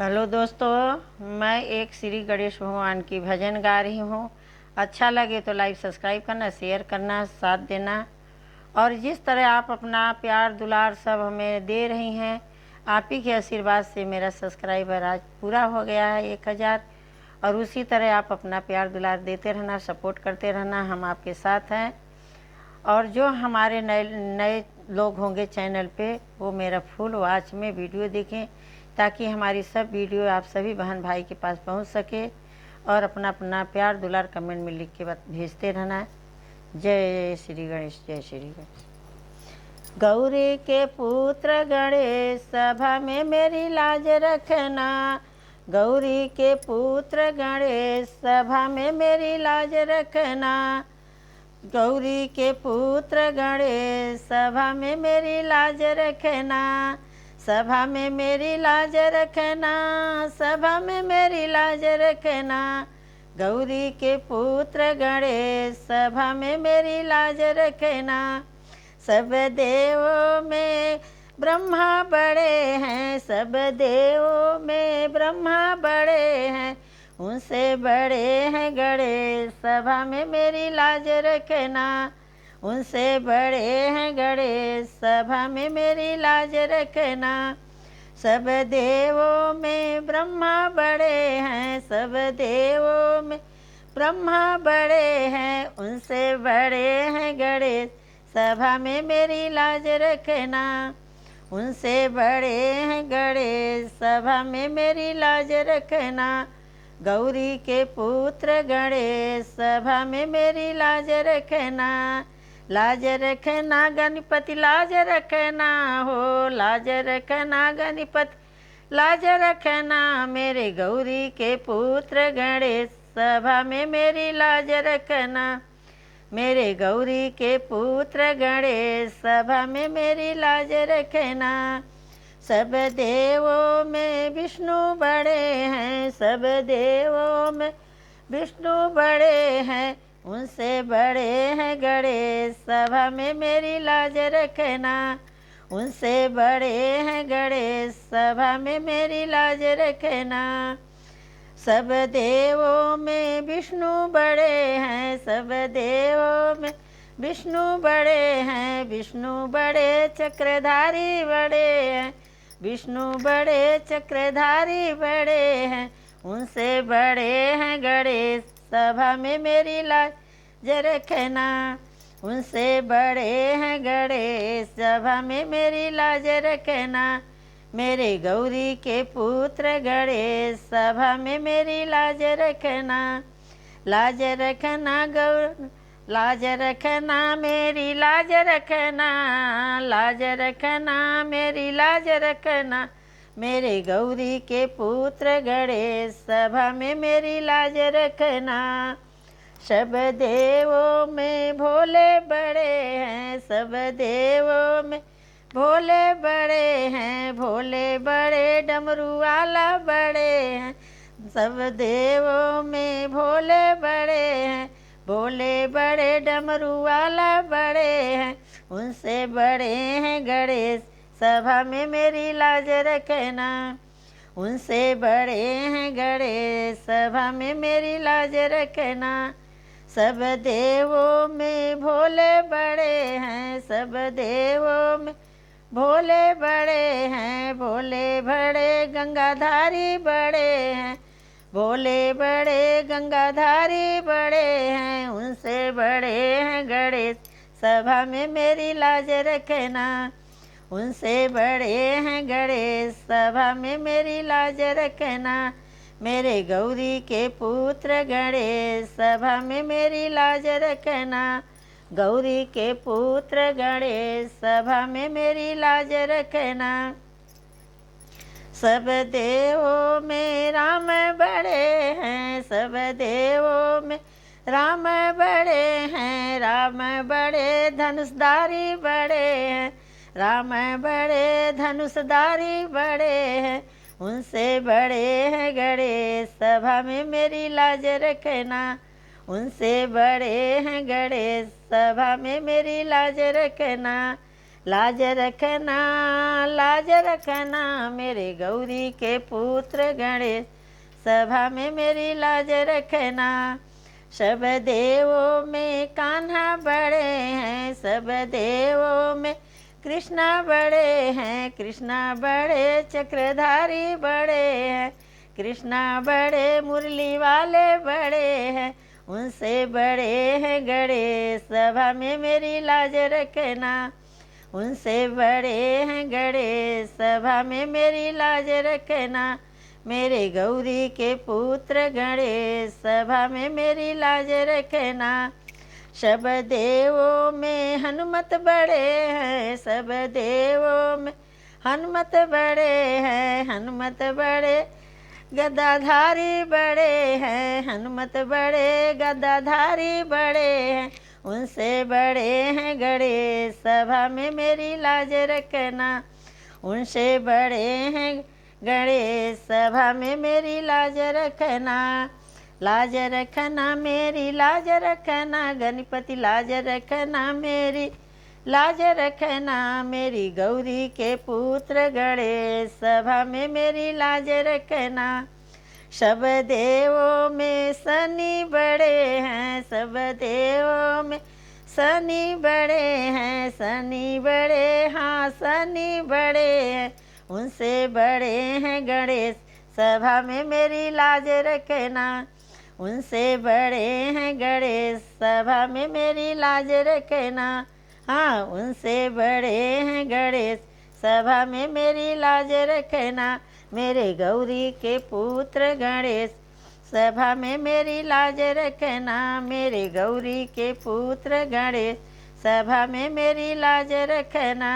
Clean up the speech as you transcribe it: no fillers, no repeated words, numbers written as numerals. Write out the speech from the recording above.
Hello दोस्तों, मैं एक श्री गणेश भगवान की भजन गा रही हूँ। अच्छा लगे तो लाइक सब्सक्राइब करना, शेयर करना, साथ देना। और जिस तरह आप अपना प्यार दुलार सब हमें दे रही हैं, आप ही के आशीर्वाद से मेरा सब्सक्राइबर आज पूरा हो गया है 1000। और उसी तरह आप अपना प्यार दुलार देते रहना, सपोर्ट करते रहना, हम आपके साथ हैं। और जो हमारे नए नए लोग होंगे चैनल पे, वो मेरा फुल वॉच में वीडियो देखें, ताकि हमारी सब वीडियो आप सभी बहन भाई के पास पहुंच सके। और अपना अपना प्यार दुलार कमेंट में लिख के भेजते रहना। जय श्री गणेश, जय श्री गणेश। गौरी के पुत्र गणेश, सभा में मेरी लाज रखना। गौरी के पुत्र गणेश, सभा में मेरी लाज रखना। गौरी के पुत्र गणेश, सभा में मेरी लाज रखना। सभा में मेरी लाज रखना, सभा में मेरी लाज रखना। गौरी के पुत्र गणेश, सभा में मेरी लाज रखना। सब देवों में ब्रह्मा बड़े हैं, सब देवों में ब्रह्मा बड़े हैं, उनसे बड़े हैं गणेश, सभा में मेरी लाज रखना। उनसे बड़े हैं गणेश, सभा में मेरी लाज रखना। सब देवों में ब्रह्मा बड़े हैं, सब देवों में ब्रह्मा बड़े हैं, उनसे बड़े हैं गणेश, सभा में मेरी लाज रखना। उनसे बड़े हैं गणेश, सभा में मेरी लाज रखना। गौरी के पुत्र गणेश, सभा में मेरी लाज रखना। लाज रखना गणपति, लाज रखना हो, लाज रखना गणपति, लाज रखना। मेरे गौरी के पुत्र गणेश, सभा में मेरी लाज रखना। मेरे गौरी के पुत्र गणेश, सभा में मेरी लाज रखना। सब देवों में विष्णु बड़े हैं, सब देवों में विष्णु बड़े हैं, उनसे बड़े हैं गणेश, सभा में मेरी लाज रखना। उनसे बड़े हैं गणेश, सभा में मेरी लाज रखना। सब देवों में विष्णु बड़े हैं, सब देवों में विष्णु बड़े हैं, विष्णु बड़े चक्रधारी बड़े हैं, विष्णु बड़े चक्रधारी बड़े हैं, उनसे बड़े हैं गणेश, सभा में मेरी लाज रखना। उनसे बड़े हैं गणेश, सभा में मेरी लाज रखना। मेरे गौरी के पुत्र गणेश, सभा में मेरी लाज रखना। लाज रखना गौर, लाज रखना मेरी लाज रखना, लाज रखना मेरी लाज रखना। मेरे गौरी के पुत्र गणेश, सभा में मेरी लाज रखना। सब देवों में भोले बड़े हैं, सब देवों में भोले बड़े हैं, भोले बड़े डमरू वाला बड़े हैं, सब देवों में भोले बड़े हैं, भोले बड़े डमरू वाला बड़े हैं, उनसे बड़े हैं गणेश, सभा में मेरी लाज रखना। उनसे बड़े हैं गणेश, सभा में मेरी लाज रखना। सब देवों में भोले बड़े हैं, सब देवों में भोले बड़े हैं, भोले बड़े गंगाधारी बड़े हैं, भोले बड़े गंगाधारी बड़े हैं, उनसे बड़े हैं गणेश, सभा में मेरी लाज रखना। उनसे बड़े हैं गणेश, सभा में मेरी लाज रखना। मेरे गौरी के पुत्र गणेश, सभा में मेरी लाज रखना। गौरी के पुत्र गणेश, सभा में मेरी लाज रखना। सब देवों में राम बड़े हैं, सब देवों में राम बड़े हैं, राम बड़े धनुषधारी बड़े हैं, राम बड़े धनुषधारी बड़े हैं, उनसे बड़े हैं गणेश, सभा में मेरी लाज रखना। उनसे बड़े हैं गणेश, सभा में मेरी लाज रखना। लाज रखना, लाज रखना मेरे गौरी के पुत्र गणेश, सभा में मेरी लाज रखना। सब देवों में कान्हा बड़े हैं, सब देवों में कृष्णा बड़े हैं, कृष्णा बड़े चक्रधारी बड़े हैं, कृष्णा बड़े मुरली वाले बड़े हैं, उनसे बड़े हैं गणेश, सभा में मेरी लाज रखना। उनसे बड़े हैं गणेश, सभा में मेरी लाज रखना। मेरे गौरी के पुत्र गणेश, सभा में मेरी लाज रखना। सब देवों में हनुमत बड़े हैं, सब देवों में हनुमत बड़े हैं, हनुमत बड़े गदाधारी बड़े हैं, हनुमत बड़े गदाधारी बड़े हैं, उनसे बड़े हैं गणेश, सभा में मेरी लाज रखना। उनसे बड़े हैं गणेश, सभा में मेरी लाज रखना। लाज रखना मेरी लाज रखना, गणपति लाज रखना मेरी लाज रखना। मेरी गौरी के पुत्र गणेश, सभा में मेरी लाज रखना। सब देवों में शनि बड़े हैं, सब देवों में शनि बड़े हैं, शनि बड़े, हाँ शनि बड़े हैं, उनसे बड़े हैं गणेश, सभा में मेरी लाज रखना। उनसे बड़े हैं गणेश, सभा में मेरी लाज रखना। हाँ उनसे बड़े हैं गणेश, सभा में मेरी लाज रखना। मेरे गौरी के पुत्र गणेश, सभा में मेरी लाज रखना। मेरे गौरी के पुत्र गणेश, सभा में मेरी लाज रखना।